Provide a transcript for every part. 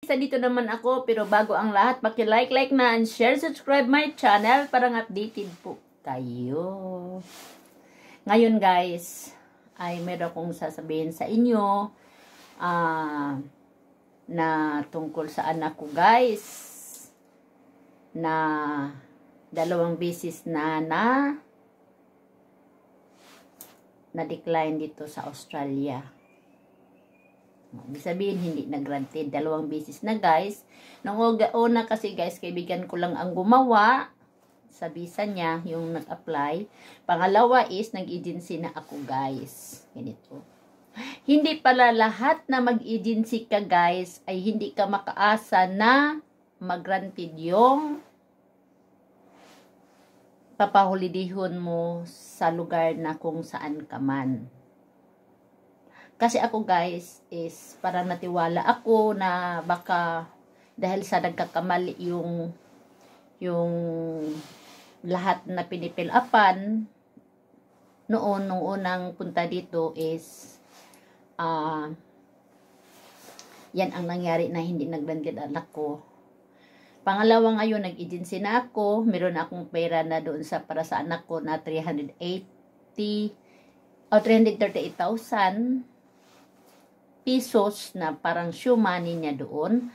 Dito naman ako, pero bago ang lahat, paki-like na and share, subscribe my channel para updated po kayo. Ngayon guys, ay meron akong sasabihin sa inyo na tungkol sa anak ko guys, na 2 beses na decline dito sa Australia. Ibig sabihin, hindi na-granted. 2 beses na guys. Nung una kasi guys, kaibigan ko lang ang gumawa sa visa niya, yung nag-apply. Pangalawa is, nag-agency na ako guys. Ganito. Hindi pala lahat na mag-agency ka guys, ay hindi ka makaasa na mag-granted yung papahulidihon mo sa lugar na kung saan ka man. Kasi ako guys, is parang natiwala ako na baka dahil sa nagkakamali yung lahat na pinipilapan noon, nung unang punta dito is yan ang nangyari na hindi nag-granted anak ko. Pangalawa ngayon, nag-agency na ako. Meron akong pera na doon para sa anak ko na 338,000 pesos na parang shoe money niya doon.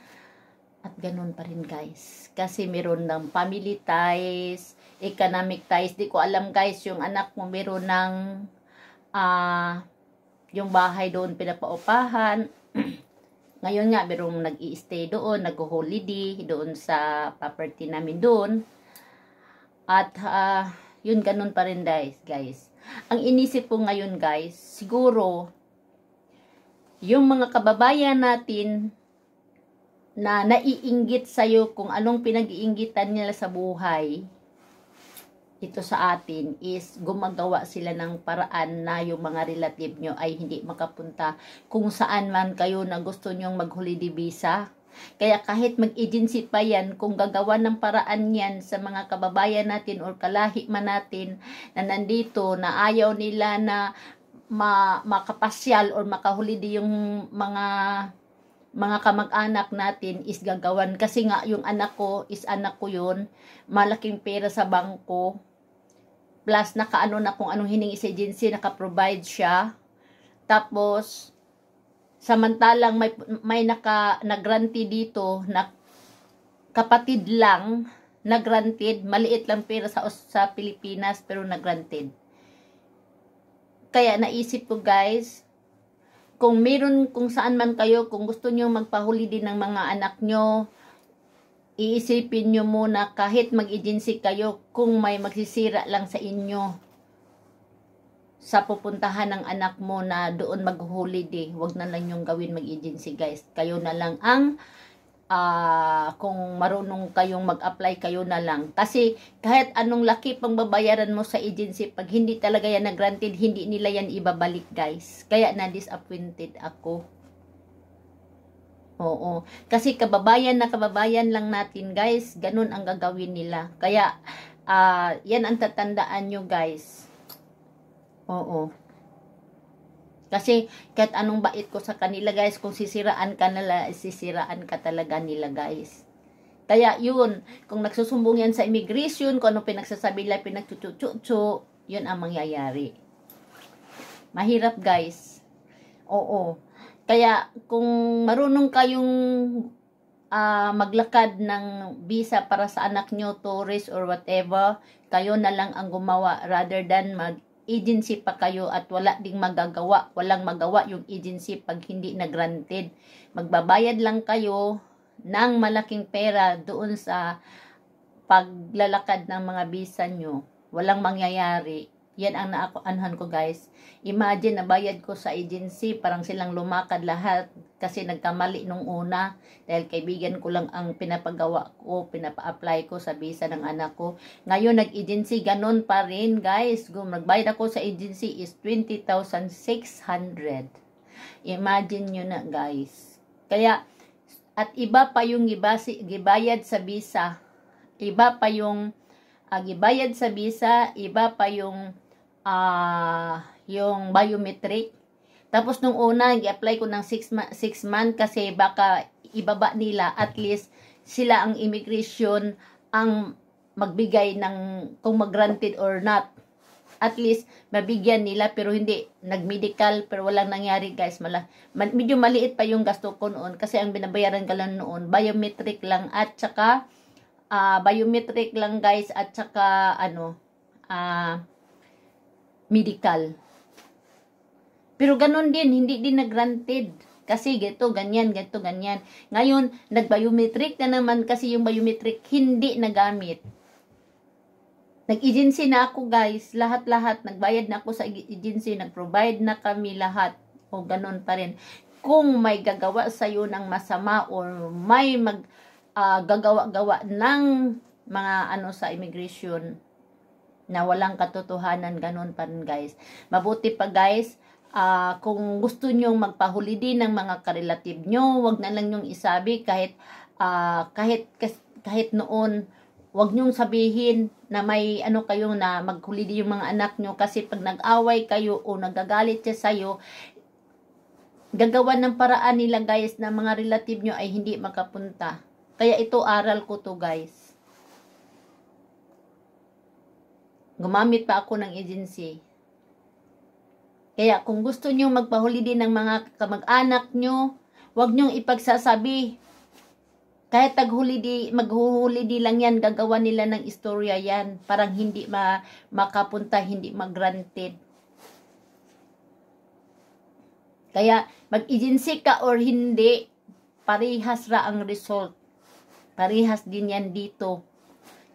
At ganun pa rin guys. Kasi meron ng family ties, economic ties. Di ko alam guys, yung anak mo meron ng yung bahay doon pinapaupahan. Ngayon nga, merong nag-i-stay doon, nag-holiday doon sa property namin doon. At yun, ganun pa rin guys. Ang inisip ko ngayon guys, siguro yung mga kababayan natin na naiinggit sa'yo kung anong pinag-iinggitan nila sa buhay, ito sa atin is gumagawa sila ng paraan na yung mga relative nyo ay hindi makapunta kung saan man kayo na gusto nyong mag-holiday visa. Kaya kahit mag-agency pa yan, kung gagawa ng paraan yan sa mga kababayan natin or kalahi man natin na nandito na ayaw nila na makapasyal or makahulidi yung mga kamag-anak natin is gagawan. Kasi nga yung anak ko is anak ko yun, malaking pera sa bangko, plus nakaano na kung anong hiningi sa agency, naka-provide siya. Tapos samantalang may nag-grantee dito na kapatid lang nag-granted, maliit lang pera sa Pilipinas pero nag-granted. Kaya naisip ko guys, kung meron kung saan man kayo, kung gusto nyo magpahuli din ng mga anak nyo, iisipin nyo muna kahit mag-agency kayo kung may magsisira lang sa inyo sa pupuntahan ng anak mo na doon mag-holiday. Huwag na lang yung gawin mag-agency guys. Kayo na lang ang kung marunong kayong mag-apply, kayo na lang. Kasi kahit anong laki pang babayaran mo sa agency, pag hindi talaga yan na-granted, hindi nila yan ibabalik guys. Kaya na-disappointed ako. Oo. Kasi kababayan lang natin guys, ganun ang gagawin nila. Kaya yan ang tatandaan nyo guys. Oo. Kasi kahit anong bait ko sa kanila guys, kung sisiraan ka nila, sisiraan ka talaga nila guys. Kaya yun, kung nagsusumbong yan sa immigration, kung anong pinagsasabi nila, pinagchuchu-chuchu, yun ang mangyayari. Mahirap guys. Oo. Kaya kung marunong kayong maglakad ng visa para sa anak nyo, tourist or whatever, kayo na lang ang gumawa rather than agency pa kayo at wala ding magagawa, walang magawa yung agency pag hindi na granted. Magbabayad lang kayo ng malaking pera doon sa paglalakad ng mga visa nyo. Walang mangyayari. Yan ang naakuanhan ko guys. Imagine, nabayad ko sa agency, parang silang lumakad lahat kasi nagkamali nung una dahil kaibigan ko lang ang pinapagawa ko, pinapa-apply ko sa visa ng anak ko. Ngayon nag-agency, ganun pa rin guys. Nagbayad ako sa agency is 20,600. Imagine nyo na guys. Kaya, at iba pa yung gibayad sa visa. Iba pa yung gibayad sa visa, iba pa yung biometric. Tapos nung una, i-apply ko ng 6 month kasi baka ibaba nila, at least sila ang immigration ang magbigay ng kung mag-granted or not. At least mabigyan nila, pero hindi nag-medical, pero walang nangyari guys. Medyo maliit pa yung gasto ko noon kasi ang binabayaran ko lang noon biometric lang, at saka biometric lang guys, at saka medical. Pero ganun din, hindi din na-granted. Kasi ganito, ganyan. Ngayon, nag-biometric na naman kasi yung biometric hindi nagamit. Nag-agency na ako guys, lahat-lahat. Nagbayad na ako sa agency, nag-provide na kami lahat. O ganun pa rin. Kung may gagawa sa'yo ng masama or may gagawa-gawa ng mga sa immigration na walang katotohanan, ganun pa rin guys. Mabuti pa guys, kung gusto nyong magpahuli din ng mga karelative nyo, wag na lang nyong isabi kahit noon. Wag nyong sabihin na may kayo na maghuli din yung mga anak nyo, kasi pag nag-away kayo o nagagalit siya sa'yo, gagawa ng paraan nila guys na mga relative nyo ay hindi makapunta. Kaya ito, aral ko to guys. Gumamit pa ako ng agency. Kaya kung gusto nyo magpahuli din ng mga kamag-anak nyo, wag nyong ipagsasabi. Kahit maghuhuli di lang yan, gagawa nila ng istorya yan. Parang hindi makapunta, hindi mag-granted. Kaya mag-agency ka or hindi, parehas ra ang result. Parehas din yan dito.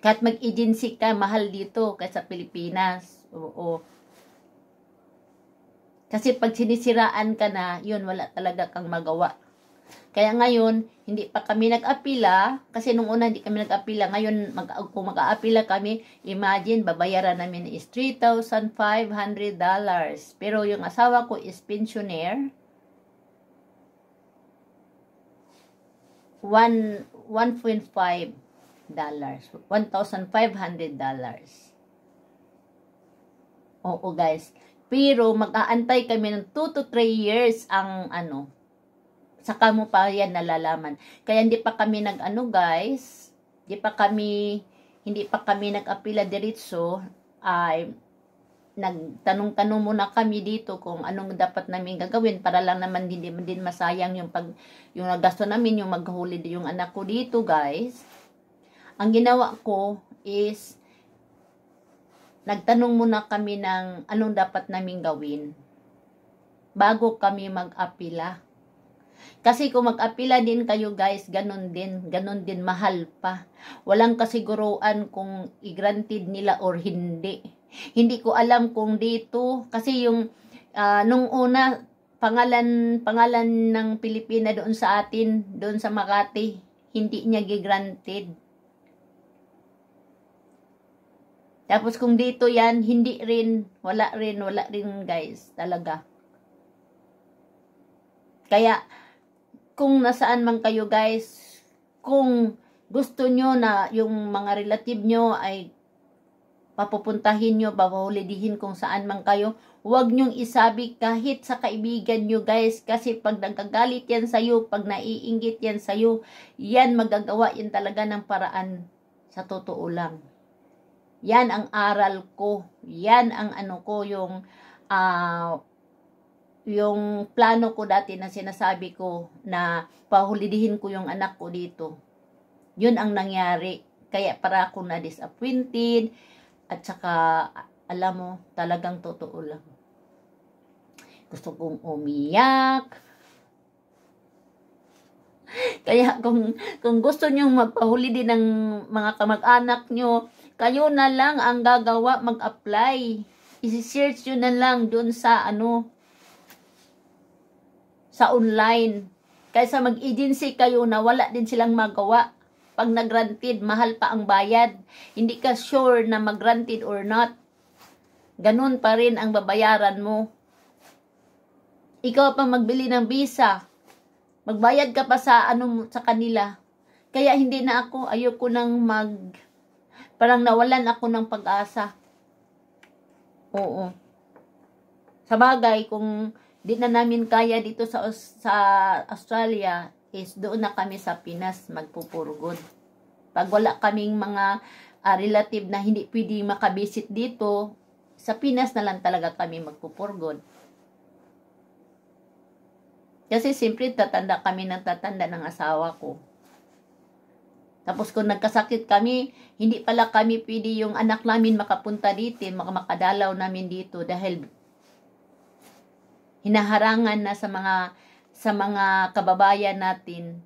Kahit mag-agency ka, mahal dito kaysa Pilipinas. Oo. Kasi pag sinisiraan ka na, yun, wala talaga kang magawa. Kaya ngayon, hindi pa kami nag-apila, kasi nung una hindi kami nag-apila. Ngayon, kung mag-aapila kami, imagine, babayaran namin is $3,500. Pero yung asawa ko is pensioner. $1.5. $1,500. Oo guys. Pero mag-aantay kami ng 2 to 3 years ang saka mo pa yan nalalaman. Kaya hindi pa kami guys, hindi pa kami nag-apila diretso. Ay nagtanong-tanong muna kami dito kung anong dapat namin gagawin para lang naman hindi din masayang yung nagasto namin, yung maghuli yung anak ko dito guys. Ang ginawa ko is nagtanong muna kami ng anong dapat namin gawin bago kami mag-apila. Kasi kung mag-apila din kayo guys, ganun din, mahal pa. Walang kasiguruan kung i-granted nila or hindi. Hindi ko alam kung dito, kasi yung nung una, pangalan ng Pilipina doon sa atin, doon sa Makati, hindi niya granted. Tapos kung dito yan, hindi rin, wala rin guys, talaga. Kaya, kung nasaan man kayo guys, kung gusto nyo na yung mga relative nyo ay papupuntahin nyo, papahulidihin kung saan man kayo, huwag nyong isabi kahit sa kaibigan nyo guys, kasi pag nagkagalit yan sa'yo, pag naiinggit yan sa'yo, yan magagawa yan talaga ng paraan, sa totoo lang. Yan ang aral ko, yan ang yung plano ko dati na sinasabi ko na pahulidihin ko yung anak ko dito. Yun ang nangyari. Kaya para ako na disappointed at saka alam mo, talagang totoo lang. Gusto kong umiyak. Kaya kung gusto nyo magpahuli din ng mga kamag-anak nyo, kayo na lang ang gagawa, mag-apply. I-search nyo na lang dun sa sa online. Kaysa mag-agency kayo na wala din silang magawa. Pag nag-granted, mahal pa ang bayad. Hindi ka sure na mag-granted or not. Ganun pa rin ang babayaran mo. Ikaw pa magbili ng visa. Magbayad ka pa sa sa kanila. Kaya hindi na ako, ayoko nang parang nawalan ako ng pag-asa. Oo. Sa bagay, kung di na namin kaya dito sa Australia, is doon na kami sa Pinas magpupurgod. Pag wala kaming mga relative na hindi pwede makabisit dito, sa Pinas na lang talaga kami magpupurgod. Kasi siyempre tatanda kami ng tatanda ng asawa ko. Tapos kung nagkasakit kami, hindi pala kami pwede yung anak namin makapunta dito, makadalaw namin dito dahil hinaharangan na sa mga kababayan natin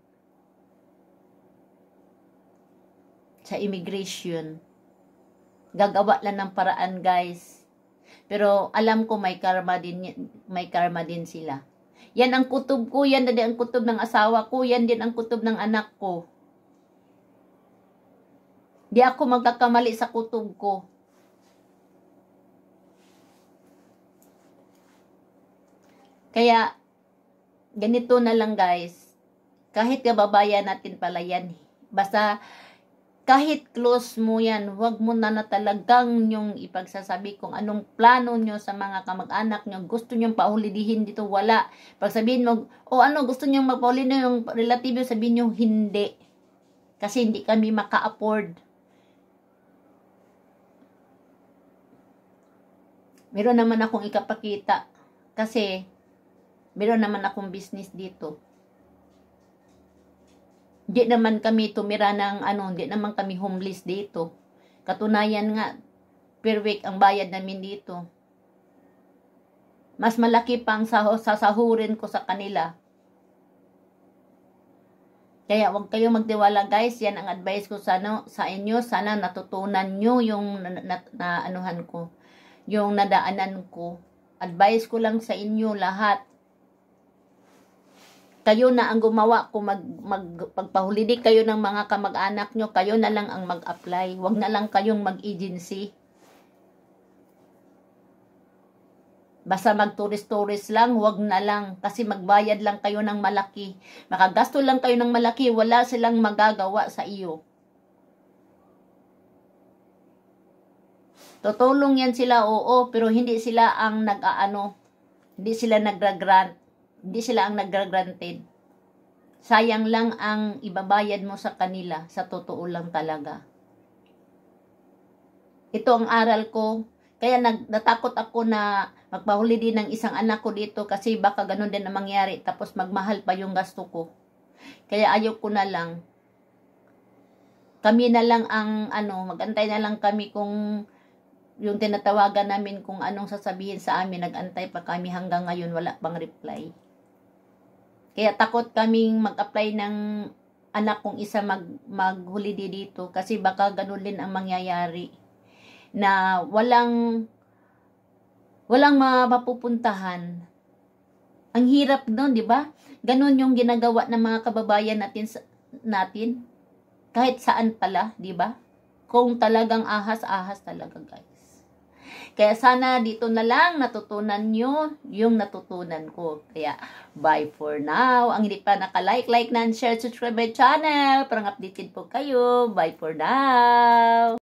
sa immigration. Gagawa lang ng paraan, guys. Pero alam ko may karma din sila. Yan ang kutob ko, yan din ang kutob ng asawa ko, yan din ang kutob ng anak ko. Di ako magkakamali sa kutob ko. Kaya, ganito na lang, guys. Kahit kababayan natin pala yan. Basta, kahit close mo yan, huwag mo na talagang yung ipagsasabi kung anong plano nyo sa mga kamag-anak nyo. Gusto nyo pahulidihin dito, wala. Pag sabihin mo, gusto nyo magpahulidihin yung relative, sabihin nyo, hindi. Kasi hindi kami maka-afford. Meron naman akong ikapakita. Kasi, meron naman akong business dito. Hindi naman kami tumira ng hindi naman kami homeless dito. Katunayan nga, per week ang bayad namin dito. Mas malaki pang sasahurin ko sa kanila. Kaya huwag kayong magtiwala, guys. Yan ang advice ko sa inyo. Sana natutunan nyo yung anuhan ko. Yung nadaanan ko. Advice ko lang sa inyo lahat. Kayo na ang gumawa kung pagpahulidi kayo ng mga kamag-anak nyo, kayo na lang ang mag-apply. Huwag na lang kayong mag-agency. Basta mag-tourist lang, huwag na lang. Kasi magbayad lang kayo ng malaki. Makagasto lang kayo ng malaki, wala silang magagawa sa iyo. Tutulong yan sila, oo, pero hindi sila ang hindi sila nagra-grant. Hindi sila ang nagra-granted. Sayang lang ang ibabayad mo sa kanila. Sa totoo lang talaga. Ito ang aral ko. Kaya natakot ako na magpahuli din ng isang anak ko dito kasi baka ganun din ang mangyari. Tapos magmahal pa yung gasto ko. Kaya ayaw ko na lang. Kami na lang ang magantay na lang kami kung yung tinatawagan namin kung anong sasabihin sa amin. Nagantay pa kami hanggang ngayon wala pang reply. Kaya takot kaming mag-apply ng anak kong isa mag-holiday dito kasi baka ganun din ang mangyayari na walang mapupuntahan. Ang hirap nun, di ba? Ganun yung ginagawa ng mga kababayan natin kahit saan pala, di ba? Kung talagang ahas talaga, guys. Kaya sana dito na lang natutunan nyo yung natutunan ko. Kaya bye for now. Ang hindi pa naka-like na and share, subscribe my channel. Parang updated po kayo. Bye for now.